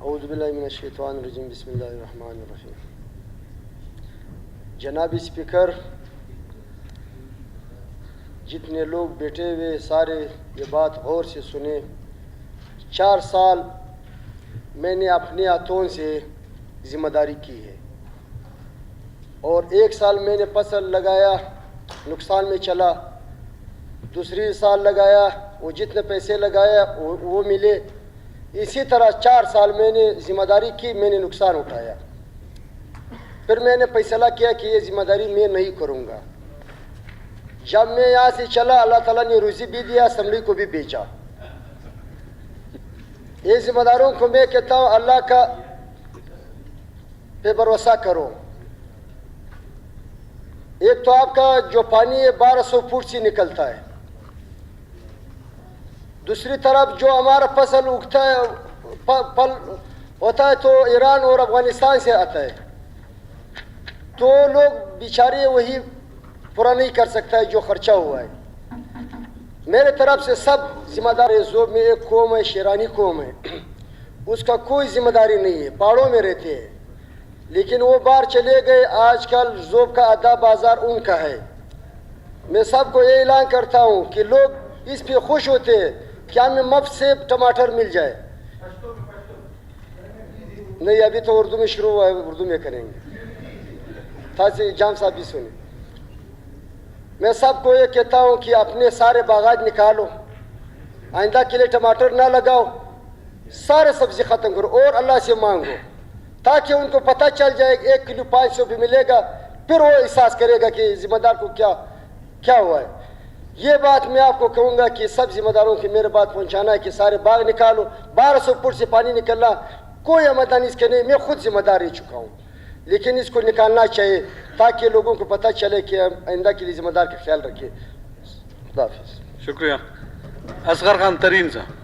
اعوذ باللہ من الشیطان الرجیم، بسم اللہ الرحمن الرحیم۔ جناب اسپیکر، جتنے لوگ بیٹھے ہوئے سارے یہ بات غور سے سنیں۔ 4 سال میں نے اپنے ہاتھوں سے ذمہ داری کی ہے، اور 1 سال میں نے فصل لگایا، نقصان میں چلا، دوسری سال لگایا، وہ جتنے پیسے لگایا وہ ملے۔ اسی طرح 4 سال میں نے ذمہ داری کی، میں نے نقصان اٹھایا۔ پھر میں نے فیصلہ کیا کہ یہ ذمہ داری میں نہیں کروں گا۔ جب میں یہاں سے چلا، اللہ تعالیٰ نے روزی بھی دیا، اسمبلی کو بھی بھیجا۔ یہ ذمہ داروں کو میں کہتا ہوں اللہ کا پہ بھروسہ کرو۔ ایک تو آپ کا جو پانی ہے 1200 فٹ سے نکلتا ہے، دوسری طرف جو ہمارا فصل اگتا ہے پھل ہوتا ہے تو ایران اور افغانستان سے آتا ہے، تو لوگ بیچارے وہی پورا نہیں کر سکتا ہے جو خرچہ ہوا ہے۔ میرے طرف سے سب ذمہ دار ہے۔ زوب میں ایک قوم ہے، شیرانی قوم ہے، اس کا کوئی ذمہ داری نہیں ہے، پہاڑوں میں رہتے ہیں، لیکن وہ باہر چلے گئے۔ آج کل زوب کا آدھا بازار ان کا ہے۔ میں سب کو یہ اعلان کرتا ہوں کہ لوگ اس پہ خوش ہوتے ہیں کہ ہمیں مفت سے ٹماٹر مل جائے۔ نہیں، ابھی تو اردو میں شروع ہوا ہے، اردو میں کریں گے۔ جام صاحب بھی سنیں۔ میں سب کو یہ کہتا ہوں کہ اپنے سارے باغات نکالو، آئندہ کے لیے ٹماٹر نہ لگاؤ، سارے سبزی ختم کرو اور اللہ سے مانگو، تاکہ ان کو پتہ چل جائے 1 کلو 500 بھی ملے گا، پھر وہ احساس کرے گا کہ ذمہ دار کو کیا ہوا ہے۔ یہ بات میں آپ کو کہوں گا کہ سب ذمہ داروں کی میرے بات پہنچانا ہے کہ سارے باغ نکالو۔ 1200 فٹ سے پانی نکلنا کوئی آمدنی اس کے نہیں، میں خود ذمہ دار رہ چکا ہوں، لیکن اس کو نکالنا چاہیے تاکہ لوگوں کو پتہ چلے کہ آئندہ کے لیے ذمہ دار کا خیال رکھے۔ خدا حافظ۔ شکریہ۔ اصغر خان ترین صاحب۔